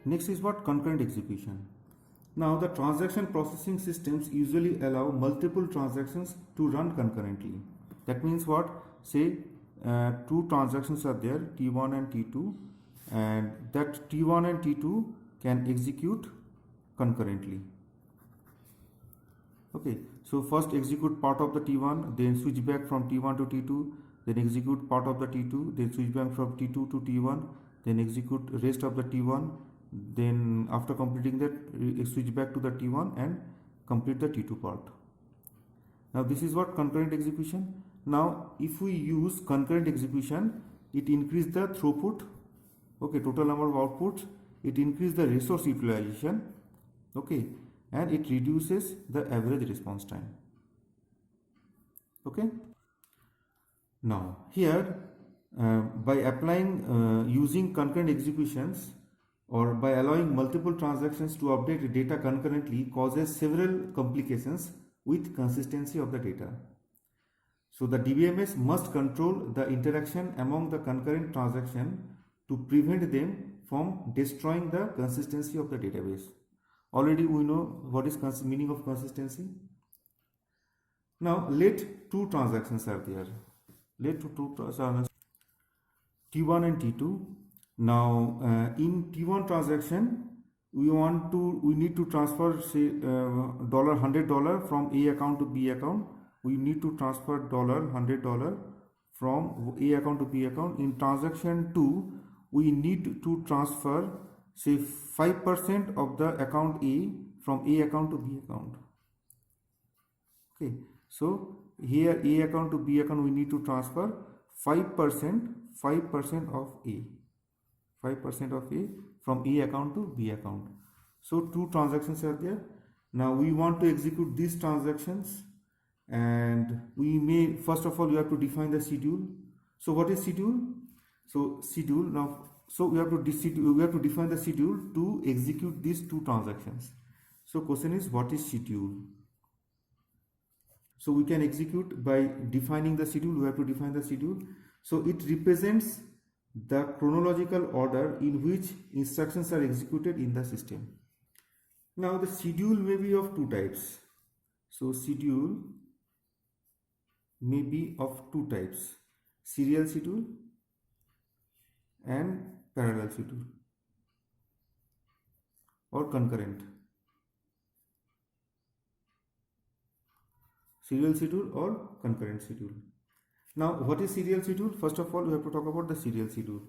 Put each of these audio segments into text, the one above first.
Next is what? Concurrent execution. Now the transaction processing systems usually allow multiple transactions to run concurrently. That means what? Say two transactions are there, T1 and T2, and that T1 and T2 can execute concurrently. Okay, so first execute part of the T1, then switch back from T1 to T2, then execute part of the T2, then switch back from T2 to T1, then execute rest of the T1, then after completing that switch back to the T1 and complete the T2 part. Now this is what? Concurrent execution. Now if we use concurrent execution, it increase the throughput, okay, total number of outputs, it increase the resource utilization, okay, and it reduces the average response time. Okay. Now here by applying using concurrent executions or by allowing multiple transactions to update data concurrently causes several complications with consistency of the data. So the DBMS must control the interaction among the concurrent transaction to prevent them from destroying the consistency of the database. Already we know what is meaning of consistency. Now let two transactions are there. Let two transactions T1 and T2. Now in T1 transaction we need to transfer say $100 from A account to B account. We need to transfer $100 from A account to B account. In transaction 2 we need to transfer say 5% of the account A from A account to B account. Okay, so here A account to B account we need to transfer 5% of A. 5% of A from A account to B account. So two transactions are there. Now we want to execute these transactions, and we may first of all you have to define the schedule. So what is schedule? So schedule now. So we have to define the schedule to execute these two transactions. So question is, what is schedule? So we can execute by defining the schedule. We have to define the schedule. So it represents the chronological order in which instructions are executed in the system. Now the schedule may be of two types. So schedule may be of two types: serial schedule and parallel schedule or concurrent. Serial schedule or concurrent schedule. Now what is serial schedule? First of all we have to talk about the serial schedule.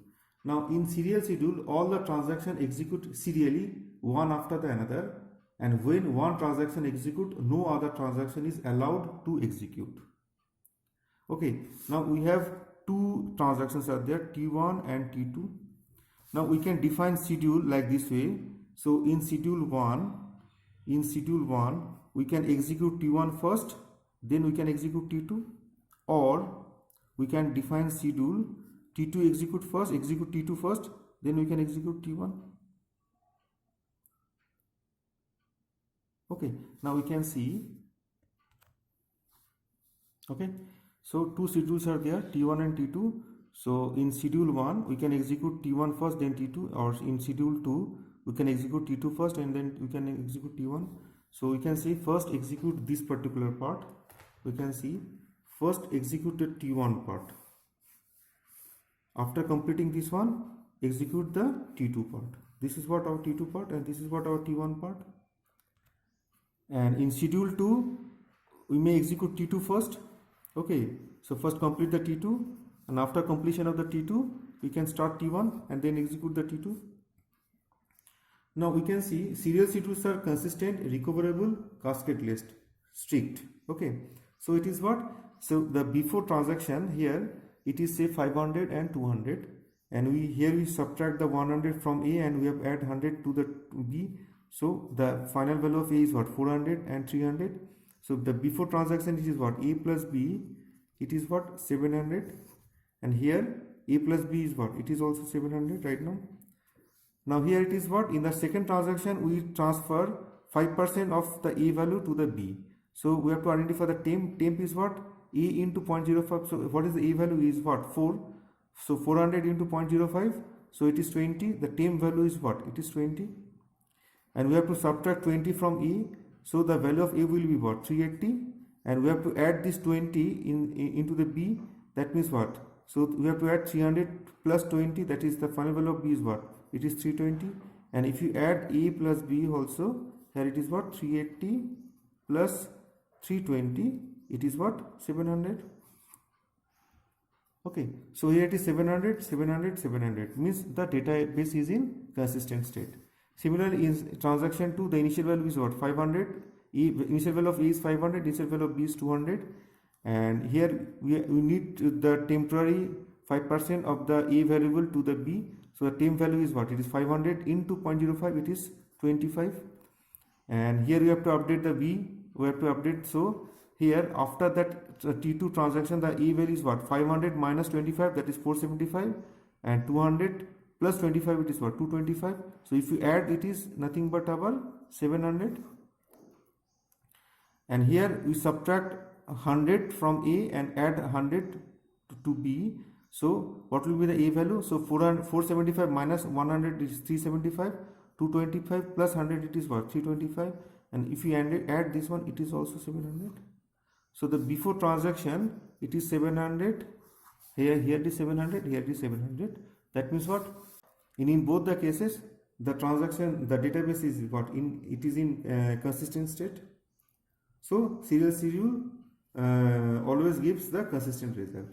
Now in serial schedule all the transactions execute serially one after the another, and when one transaction execute no other transaction is allowed to execute. Okay, now we have two transactions are there, T1 and T2. Now we can define schedule like this way. So in schedule 1 we can execute T1 first, then we can execute T2, or we can define schedule T2 execute T2 first, then we can execute T1. Okay, now we can see. Okay, so two schedules are there, T1 and T2. So in schedule 1 we can execute T1 first then T2, or in schedule 2 we can execute T2 first and then we can execute T1. So we can say first execute this particular part. We can see first execute the T1 part. After completing this one, execute the T2 part. This is what our T2 part and this is what our T1 part. And in schedule 2 we may execute T2 first. Okay, so first complete the T2, and after completion of the T2 we can start T1 and then execute the T2. Now we can see serial schedules are consistent, recoverable, cascadeless, strict. Okay, so it is what? So the before transaction here it is say 500 and 200, and we subtract the 100 from A and we have add 100 to the B. So the final value of A is what? 400 and 300. So the before transaction it is what? A plus B, it is what? 700, and here A plus B is what? It is also 700 right now. Now here it is what? In the second transaction we transfer 5% of the A value to the B. So we have to identify the temp. Temp is what? A into 0.05. So what is the A value is what? 4. So 400 into 0.05. so it is 20. The temp value is what? It is 20. And we have to subtract 20 from A, so the value of A will be what? 380. And we have to add this 20 into the B, that means what? So we have to add 300 plus 20, that is the final value of B is what? It is 320. And if you add A plus B also, here it is what? 380 plus 320, it is what? 700. Okay, so here it is 700, 700, 700, means the database is in consistent state. Similarly, in transaction 2, the initial value is what? 500. Initial value of A is 500, initial value of B is 200. And here we need the temporary 5% of the A variable to the B. So the temp value is what? It is 500 into 0.05, it is 25. And here we have to update the B, we have to update. So here after that T2 transaction, the A value is what? 500 minus 25, that is 475, and 200 plus 25, it is what? 225. So if you add, it is nothing but our 700. And here we subtract 100 from A and add 100 to B. So what will be the A value? So 475 minus 100 is 375, 225 plus 100, it is what? 325. And if you add this one, it is also 700. So the before transaction, it is 700. Here it is 700. Here it is 700. That means what? In both the cases, the transaction, the database is what? It is in consistent state. So serial schedule always gives the consistent result.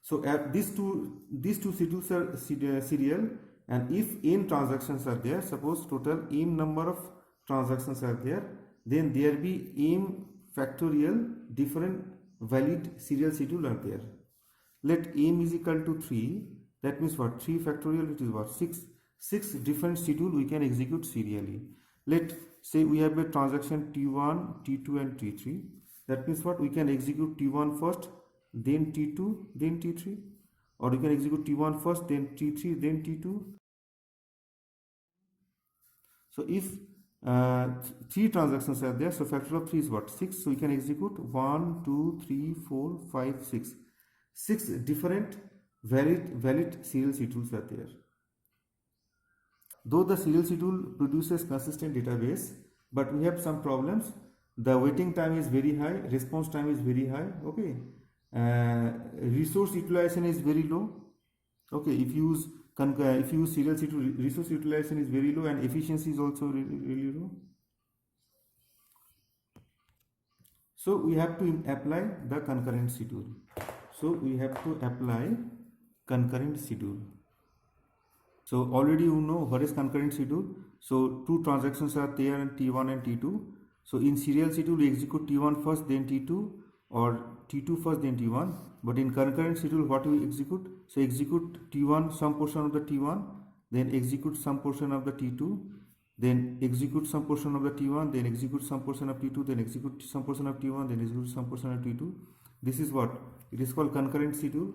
So these two schedules are serial, and if n transactions are there, suppose total m number of transactions are there, then there be m factorial different valid serial schedule are there. Let m is equal to 3, that means what? 3 factorial, it is what? 6 different schedule we can execute serially. Let say we have a transaction T1, T2 and T3. That means what? We can execute T1 first, then T2, then T3. Or you can execute T1 first, then T3, then T2. So if 3 transactions are there, so factor of 3 is what? 6. So we can execute 1, 2, 3, 4, 5, 6. 6 different valid serial schedules are there. Though the serial schedule produces consistent database, but we have some problems. The waiting time is very high, response time is very high. Okay, resource utilization is very low. Okay, if you use serial schedule, resource utilization is very low, and efficiency is also really low. So we have to apply the concurrent schedule. So we have to apply concurrent schedule. So already you know what is concurrent schedule. So 2 transactions are there, and T1 and T2. So in serial schedule we execute T1 first, then T2, or T2 first, then T1. But in concurrent schedule, what we execute? So execute T1, some portion of the T1, then execute some portion of the T2, then execute some portion of the T1, then execute some portion of T2, then execute some portion of T1, then execute some portion of T2. This is what? It is called concurrent schedule.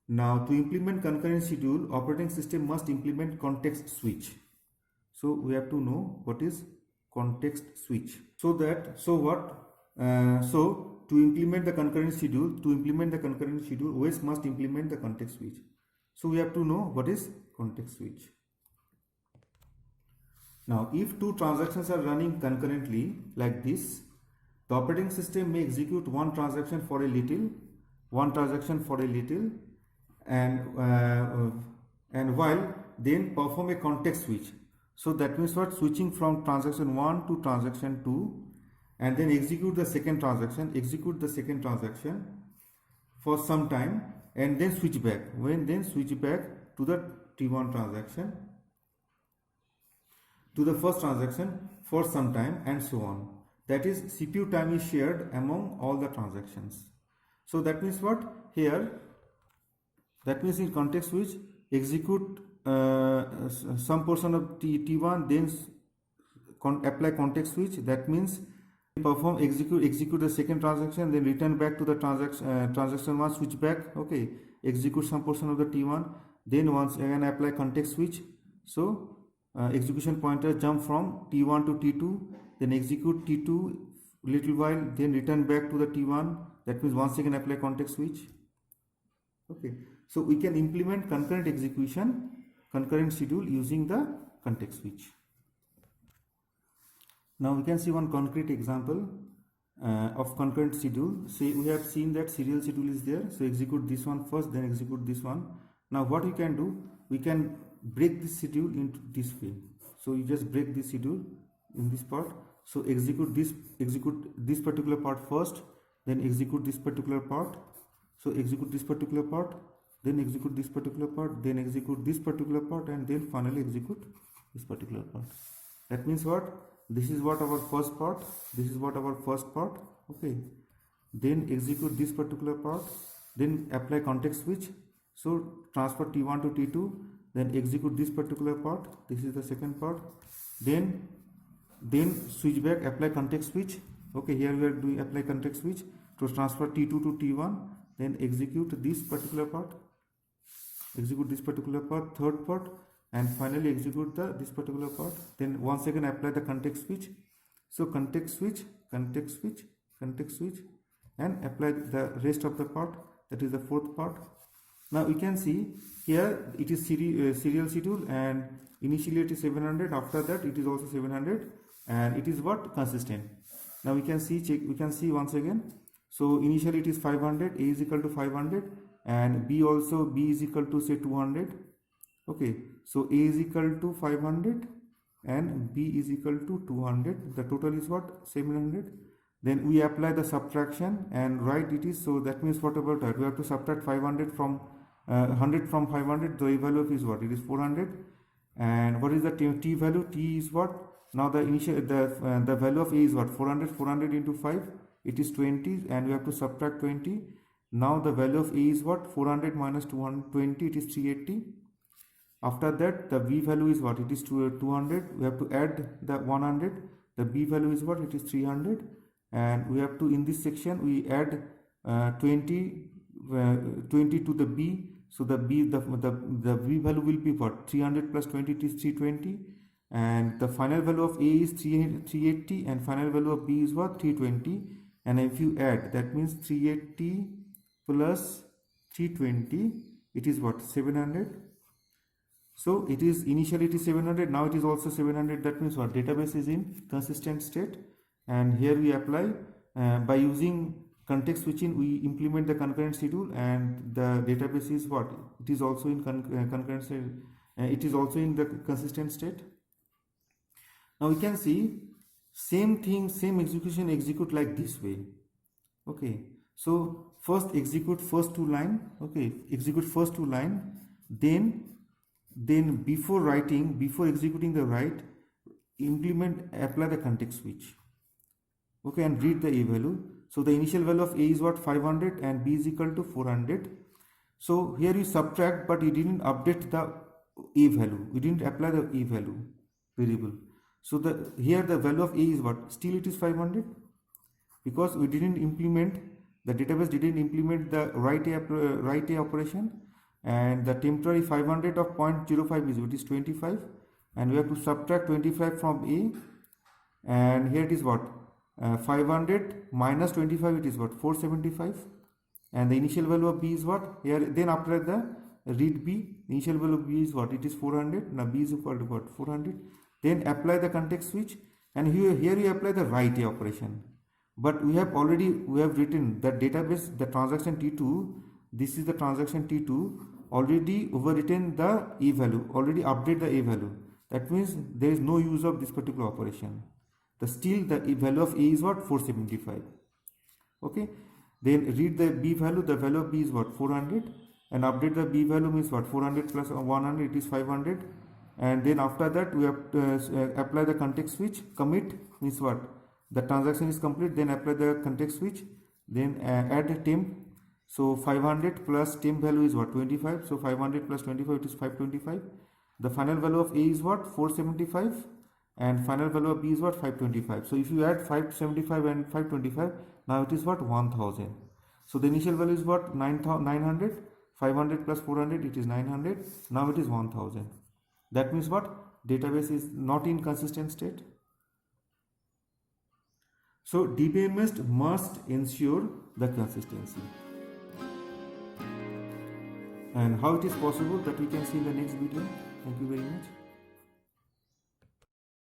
Now to implement concurrent schedule, operating system must implement context switch. So we have to know what is context switch. So to implement the concurrent schedule, OS must implement the context switch. So we have to know what is context switch. Now if 2 transactions are running concurrently like this, the operating system may execute one transaction for a little, and while then perform a context switch. So that means what? Switching from transaction 1 to transaction 2, and then execute the second transaction for some time, and then switch back. Switch back to the T1 transaction, to the first transaction for some time, and so on. That is, CPU time is shared among all the transactions. So that means what? Here, that means in context switch, execute some portion of T1, then apply context switch. That means execute the second transaction, then return back to the transaction 1, switch back. Okay, execute some portion of the T1, then once again apply context switch. So execution pointer jump from T1 to T2, then execute T2 little while, then return back to the T1. That means once again apply context switch. Okay, so we can implement concurrent execution concurrent schedule using the context switch. Now we can see one concrete example of concurrent schedule. Say we have seen that serial schedule is there, so execute this one first, then execute this one. Now what we can do, we can break this schedule into this way. So you just break this schedule in this part. So execute this particular part first, then execute this particular part. So execute this particular part, then execute this particular part, then execute this particular part, and then finally execute this particular part. That means what? This is what our first part, this is what our first part. Okay, then execute this particular part, then apply context switch. So transfer T1 to T2, then execute this particular part, this is the second part, then switch back, apply context switch. Okay, here we are doing apply context switch to transfer T2 to T1, then execute this particular part, third part, and finally execute this particular part. Then once again apply the context switch. So context switch, and apply the rest of the part, that is the fourth part. Now we can see here it is serial schedule, and initially it is 700, after that it is also 700, and it is what? Consistent. Now we can see once again. So initially it is 500, A is equal to 500, and B is equal to say 200. Okay, so A is equal to 500 and B is equal to 200. The total is what? 700. Then we apply the subtraction and write it is, so that means what about that? We have to subtract 500 from 100 from 500. The value of is what? It is 400. And what is the t value? T is what? Now the value of A is what? 400 into 5, it is 20, and we have to subtract 20. Now the value of A is what? 400 minus 220, it is 380. After that, the B value is what? It is 200. We have to add the 100. The B value is what? It is 300. And we have to, in this section, we add 20 to the B. So the B value will be what? 300 plus 20, it is 320. And the final value of A is 380, and final value of B is what? 320. And if you add, that means 380 plus 320, it is what? 700. So it is initially it is 700, now it is also 700. That means what? Database is in consistent state. And here we apply by using context switching, we implement the concurrent schedule, and the database is what? It is also in concurrent state. It is also in the consistent state. Now we can see same thing, same execution, execute like this way. Okay, so first execute first two line. Okay, execute first two line, then before executing the write, apply the context switch. Okay, and read the A value. So the initial value of A is what? 500, and B is equal to 400. So here you subtract, but you didn't update the A value. We didn't apply the A value variable. So here the value of A is what? Still it is 500, because we didn't implement, the database didn't implement the write A operation, and the temporary 500 of 0.05 is what? Is 25, and we have to subtract 25 from A, and here it is what? 500 minus 25, it is what? 475. And the initial value of B is what? Here, then after the read B, initial value of B is what? It is 400. Now B is equal to what? 400. Then apply the context switch, and here you apply the write A operation. But we have written the database, the transaction T2, this is the transaction T2, already overwritten the A value, already update the A value. That means there is no use of this particular operation. Still the value of A is what? 475. Okay, then read the B value. The value of B is what? 400, and update the B value means what? 400 plus 100, it is 500. And then after that we have to apply the context switch. Commit means what? The transaction is complete, then apply the context switch, then add temp. So 500 plus temp value is what? 25. So 500 plus 25, it is 525. The final value of A is what? 475, and final value of B is what? 525. So if you add 575 and 525, now it is what? 1000. So the initial value is what? 900. 500 plus 400, it is 900. Now it is 1000. That means what? Database is not in consistent state. So DBMS must ensure the consistency. and how it is possible that we can see in the next video. Thank you very much.